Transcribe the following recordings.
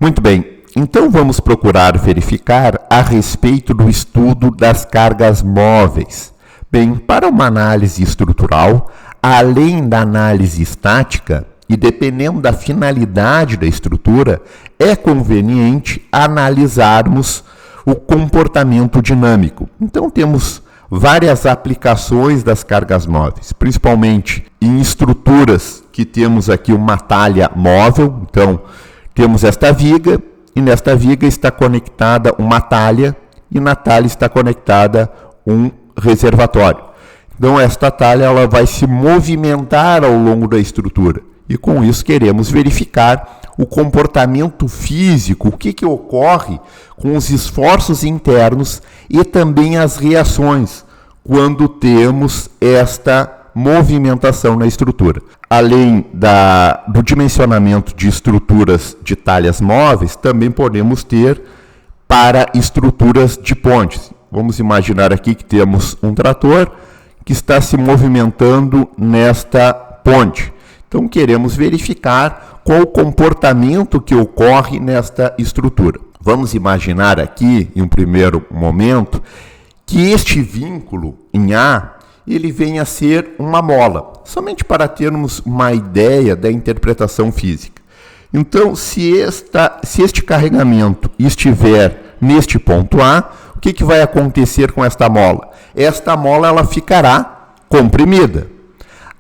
Muito bem, então vamos procurar verificar a respeito do estudo das cargas móveis. Bem, para uma análise estrutural, além da análise estática, e dependendo da finalidade da estrutura, é conveniente analisarmos o comportamento dinâmico. Então temos várias aplicações das cargas móveis, principalmente em estruturas que temos aqui uma talha móvel. Então temos esta viga e nesta viga está conectada uma talha e na talha está conectada um reservatório. Então esta talha ela vai se movimentar ao longo da estrutura e com isso queremos verificar o comportamento físico, o que ocorre com os esforços internos e também as reações quando temos esta movimentação na estrutura. Além do dimensionamento de estruturas de talhas móveis, também podemos ter para estruturas de pontes. Vamos imaginar aqui que temos um trator que está se movimentando nesta ponte. Então, queremos verificar qual o comportamento que ocorre nesta estrutura. Vamos imaginar aqui, em um primeiro momento, que este vínculo em A, ele venha a ser uma mola, somente para termos uma ideia da interpretação física. Então, se este carregamento estiver neste ponto A, o que vai acontecer com esta mola? Esta mola ela ficará comprimida.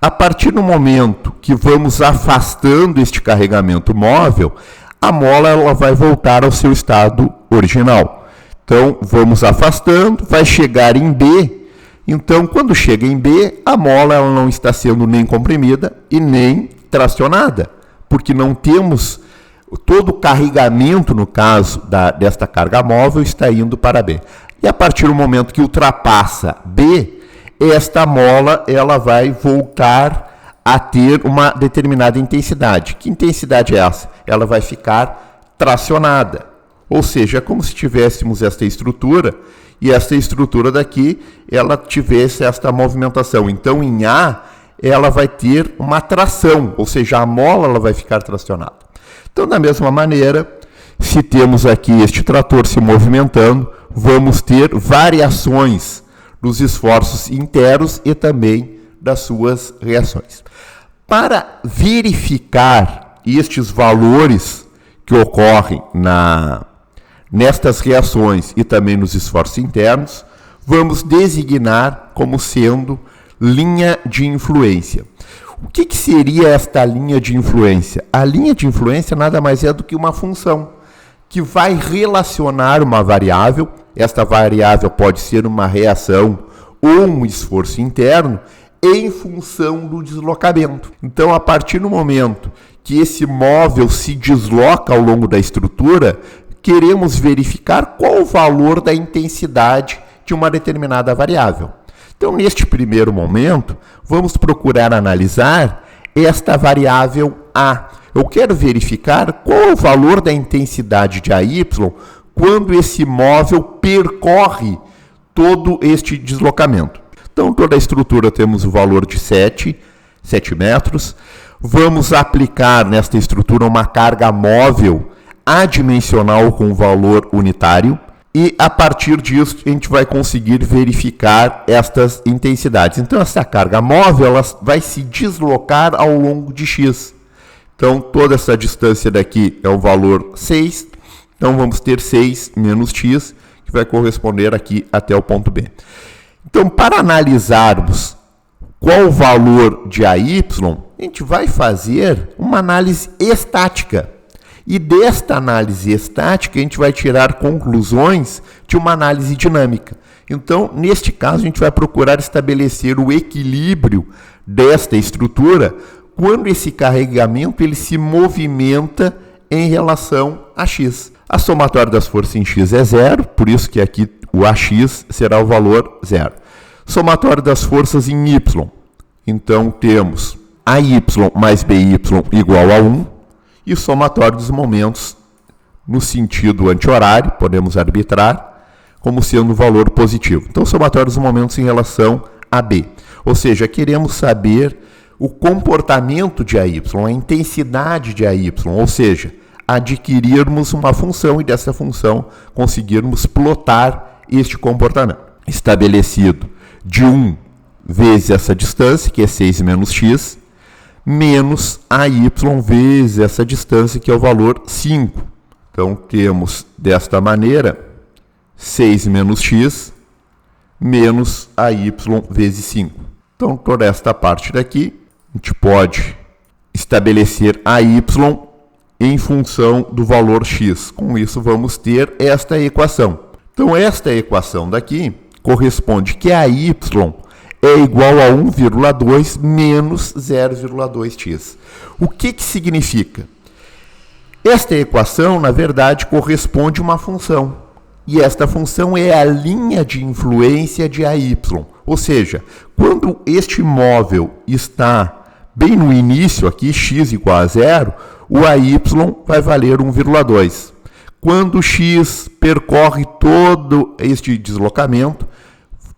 A partir do momento que vamos afastando este carregamento móvel, a mola ela vai voltar ao seu estado original. Então, vamos afastando, vai chegar em B. Então, quando chega em B, a mola ela não está sendo nem comprimida e nem tracionada, porque não temos todo o carregamento, no caso desta carga móvel, está indo para B. E a partir do momento que ultrapassa B, esta mola ela vai voltar a ter uma determinada intensidade. Que intensidade é essa? Ela vai ficar tracionada. Ou seja, é como se tivéssemos esta estrutura e esta estrutura daqui, ela tivesse esta movimentação. Então, em A, ela vai ter uma tração, ou seja, a mola ela vai ficar tracionada. Então, da mesma maneira, se temos aqui este trator se movimentando, vamos ter variações dos esforços internos e também das suas reações. Para verificar estes valores que ocorrem nestas reações e também nos esforços internos, vamos designar como sendo linha de influência. O que seria esta linha de influência? A linha de influência nada mais é do que uma função que vai relacionar uma variável. Esta variável pode ser uma reação ou um esforço interno em função do deslocamento. Então, a partir do momento que esse móvel se desloca ao longo da estrutura, queremos verificar qual o valor da intensidade de uma determinada variável. Então, neste primeiro momento, vamos procurar analisar esta variável A. Eu quero verificar qual o valor da intensidade de AY quando esse móvel percorre todo este deslocamento. Então, toda a estrutura temos o valor de 7 metros. Vamos aplicar nesta estrutura uma carga móvel adimensional com valor unitário. E a partir disso, a gente vai conseguir verificar estas intensidades. Então, essa carga móvel ela vai se deslocar ao longo de x. Então, toda essa distância daqui é o valor 6. Então, vamos ter 6 menos x, que vai corresponder aqui até o ponto B. Então, para analisarmos qual o valor de AY, a gente vai fazer uma análise estática. E desta análise estática, a gente vai tirar conclusões de uma análise dinâmica. Então, neste caso, a gente vai procurar estabelecer o equilíbrio desta estrutura quando esse carregamento ele se movimenta em relação a x. A somatória das forças em x é 0, por isso que aqui o AX será o valor 0. Somatório das forças em y. Então, temos AY mais BY igual a 1. E somatório dos momentos no sentido anti-horário, podemos arbitrar, como sendo um valor positivo. Então, somatório dos momentos em relação a B. Ou seja, queremos saber o comportamento de AY, a intensidade de AY, ou seja, adquirirmos uma função e dessa função conseguirmos plotar este comportamento. Estabelecido de 1 vezes essa distância, que é 6 menos x, menos AY vezes essa distância, que é o valor 5. Então, temos desta maneira 6 menos x menos AY vezes 5. Então, toda esta parte daqui, a gente pode estabelecer AY em função do valor x. Com isso, vamos ter esta equação. Então, esta equação daqui corresponde que a y é igual a 1,2 menos 0,2x. O que significa? Esta equação, na verdade, corresponde a uma função. E esta função é a linha de influência de AY. Ou seja, quando este móvel está bem no início, aqui x igual a 0, o AY vai valer 1,2. Quando x percorre todo este deslocamento,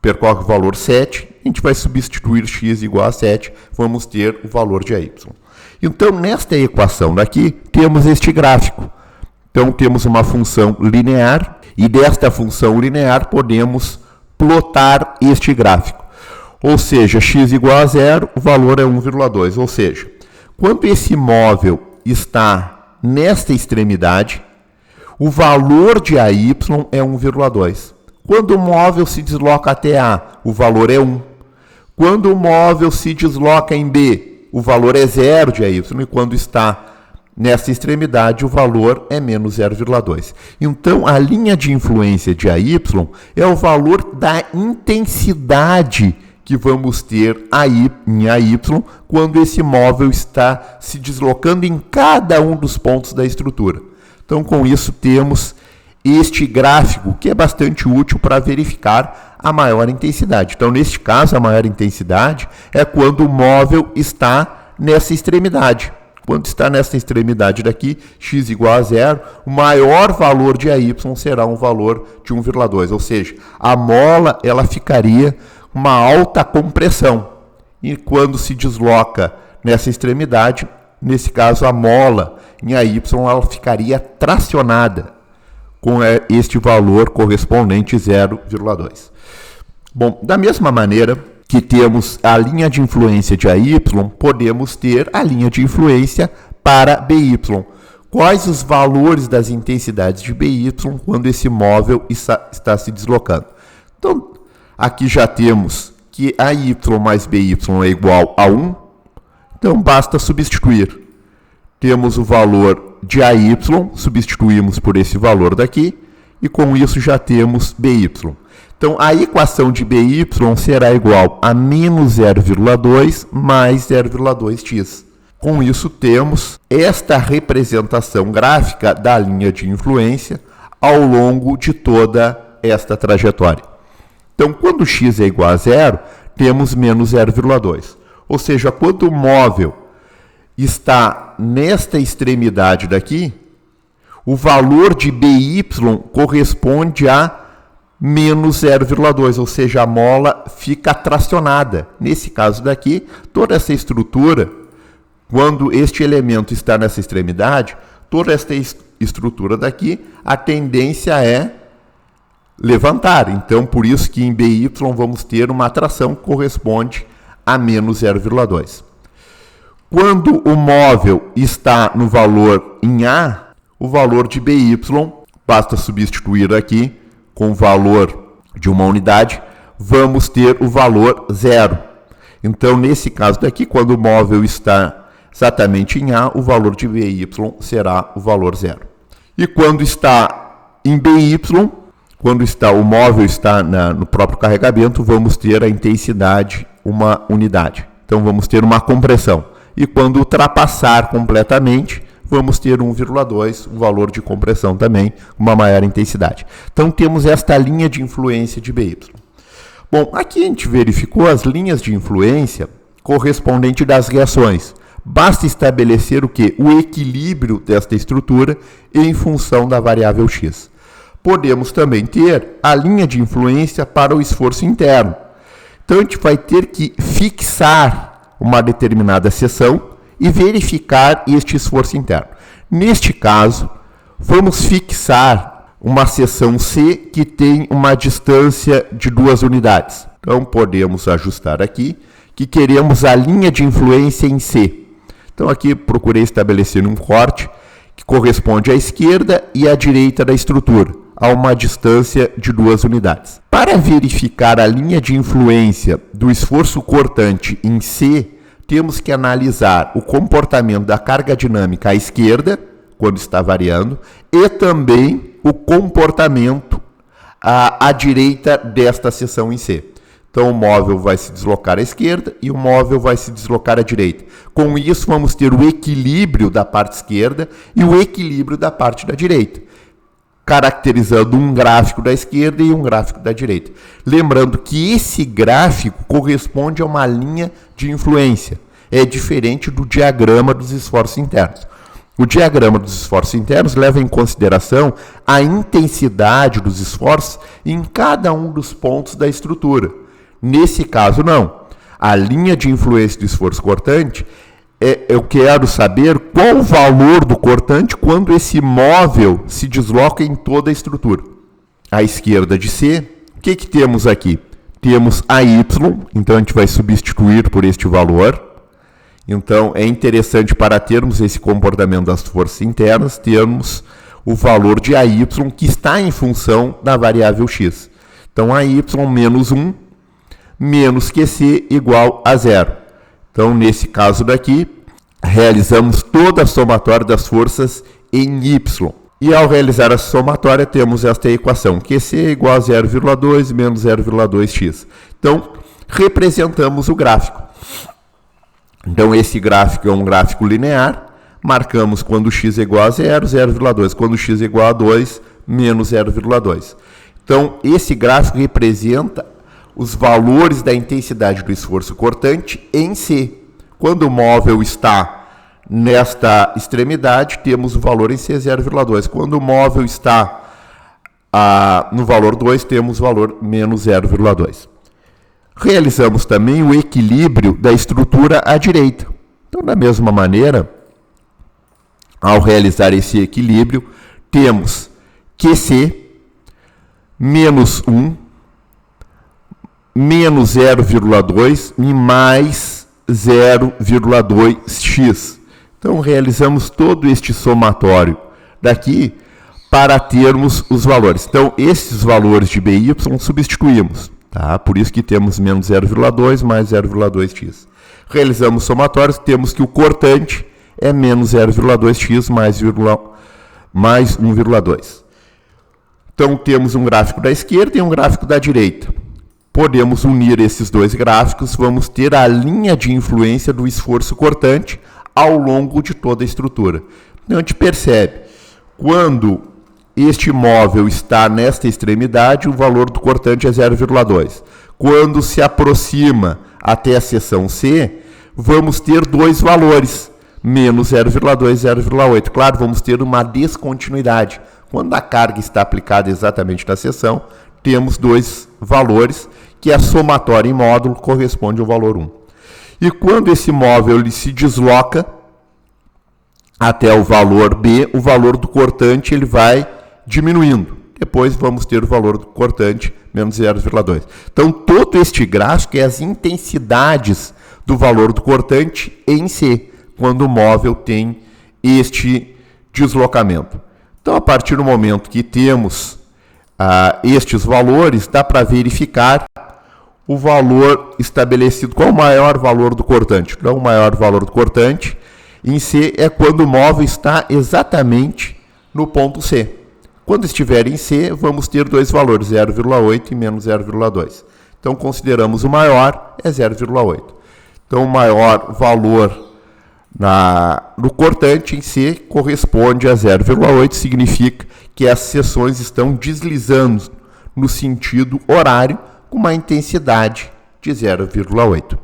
percorre o valor 7, a gente vai substituir x igual a 7, vamos ter o valor de AY. Então, nesta equação daqui, temos este gráfico. Então, temos uma função linear, e desta função linear podemos plotar este gráfico. Ou seja, x igual a 0, o valor é 1,2. Ou seja, quando esse móvel está nesta extremidade, o valor de AY é 1,2. Quando o móvel se desloca até A, o valor é 1. Quando o móvel se desloca em B, o valor é 0 de AY. E quando está nessa extremidade, o valor é menos 0,2. Então, a linha de influência de AY é o valor da intensidade que vamos ter em AY quando esse móvel está se deslocando em cada um dos pontos da estrutura. Então, com isso, temos este gráfico, que é bastante útil para verificar a maior intensidade. Então, neste caso, a maior intensidade é quando o móvel está nessa extremidade. Quando está nessa extremidade daqui, x igual a 0, o maior valor de AY será um valor de 1,2. Ou seja, a mola ela ficaria uma alta compressão. E quando se desloca nessa extremidade, nesse caso, a mola em AY ela ficaria tracionada com este valor correspondente 0,2. Bom, da mesma maneira que temos a linha de influência de AY, podemos ter a linha de influência para BY. Quais os valores das intensidades de BY quando esse móvel está se deslocando? Então, aqui já temos que AY mais BY é igual a 1, então basta substituir. Temos o valor de AY, substituímos por esse valor daqui, e com isso já temos BY. Então, a equação de BY será igual a menos 0,2 mais 0,2x. Com isso, temos esta representação gráfica da linha de influência ao longo de toda esta trajetória. Então, quando x é igual a 0, temos menos 0,2. Ou seja, quando o móvel está nesta extremidade daqui, o valor de BY corresponde a menos 0,2, ou seja, a mola fica tracionada. Nesse caso daqui, toda essa estrutura, quando este elemento está nessa extremidade, toda esta estrutura daqui, a tendência é levantar. Então, por isso que em BY vamos ter uma atração que corresponde a menos 0,2. Quando o móvel está no valor em A, o valor de BY, basta substituir aqui com o valor de uma unidade, vamos ter o valor 0. Então, nesse caso daqui, quando o móvel está exatamente em A, o valor de BY será o valor 0. E quando está em BY, quando o móvel está no próprio carregamento, vamos ter a intensidade, uma unidade. Então, vamos ter uma compressão. E quando ultrapassar completamente, vamos ter 1,2, o valor de compressão também, uma maior intensidade. Então, temos esta linha de influência de BY. Bom, aqui a gente verificou as linhas de influência correspondentes das reações. Basta estabelecer o quê? O equilíbrio desta estrutura em função da variável x. Podemos também ter a linha de influência para o esforço interno. Então, a gente vai ter que fixar uma determinada seção e verificar este esforço interno. Neste caso, vamos fixar uma seção C que tem uma distância de 2 unidades. Então, podemos ajustar aqui que queremos a linha de influência em C. Então, aqui procurei estabelecer um corte que corresponde à esquerda e à direita da estrutura, a uma distância de 2 unidades. Para verificar a linha de influência do esforço cortante em C, temos que analisar o comportamento da carga dinâmica à esquerda, quando está variando, e também o comportamento à direita desta seção em C. Então, o móvel vai se deslocar à esquerda e o móvel vai se deslocar à direita. Com isso, vamos ter o equilíbrio da parte esquerda e o equilíbrio da parte da direita, caracterizando um gráfico da esquerda e um gráfico da direita. Lembrando que esse gráfico corresponde a uma linha de influência. É diferente do diagrama dos esforços internos. O diagrama dos esforços internos leva em consideração a intensidade dos esforços em cada um dos pontos da estrutura. Nesse caso, não. A linha de influência do esforço cortante, eu quero saber qual o valor do cortante quando esse móvel se desloca em toda a estrutura. À esquerda de C, o que temos aqui? Temos a Y, então a gente vai substituir por este valor. Então, é interessante para termos esse comportamento das forças internas, termos o valor de AY que está em função da variável x. Então, AY menos 1 menos QC igual a 0. Então, nesse caso daqui, realizamos toda a somatória das forças em Y. E ao realizar a somatória, temos esta equação, QC igual a 0,2 menos 0,2x. Então, representamos o gráfico. Então, esse gráfico é um gráfico linear. Marcamos quando x é igual a 0, 0,2. Quando x é igual a 2, menos 0,2. Então, esse gráfico representa os valores da intensidade do esforço cortante em C. Quando o móvel está nesta extremidade, temos o valor em C 0,2. Quando o móvel está no valor 2, temos o valor menos 0,2. Realizamos também o equilíbrio da estrutura à direita. Então, da mesma maneira, ao realizar esse equilíbrio, temos QC menos 1 menos 0,2 e mais 0,2x. Então, realizamos todo este somatório daqui para termos os valores. Então, esses valores de BY substituímos. Tá? Por isso que temos menos 0,2 mais 0,2x. Realizamos somatórios, temos que o cortante é menos 0,2x mais 1,2. Então, temos um gráfico da esquerda e um gráfico da direita. Podemos unir esses dois gráficos, vamos ter a linha de influência do esforço cortante ao longo de toda a estrutura. Então, a gente percebe, quando este móvel está nesta extremidade, o valor do cortante é 0,2. Quando se aproxima até a seção C, vamos ter dois valores, menos 0,2 e 0,8. Claro, vamos ter uma descontinuidade. Quando a carga está aplicada exatamente na seção, temos dois valores, que a somatória em módulo corresponde ao valor 1. E quando esse móvel ele se desloca até o valor B, o valor do cortante ele vai diminuindo. Depois vamos ter o valor do cortante menos 0,2. Então, todo este gráfico é as intensidades do valor do cortante em C, quando o móvel tem este deslocamento. Então, a partir do momento que temos estes valores, dá para verificar o valor estabelecido. Qual o maior valor do cortante? Então, o maior valor do cortante em C é quando o móvel está exatamente no ponto C. Quando estiver em C, vamos ter dois valores, 0,8 e menos 0,2. Então, consideramos o maior, é 0,8. Então, o maior valor no cortante em C corresponde a 0,8, significa que as seções estão deslizando no sentido horário com uma intensidade de 0,8.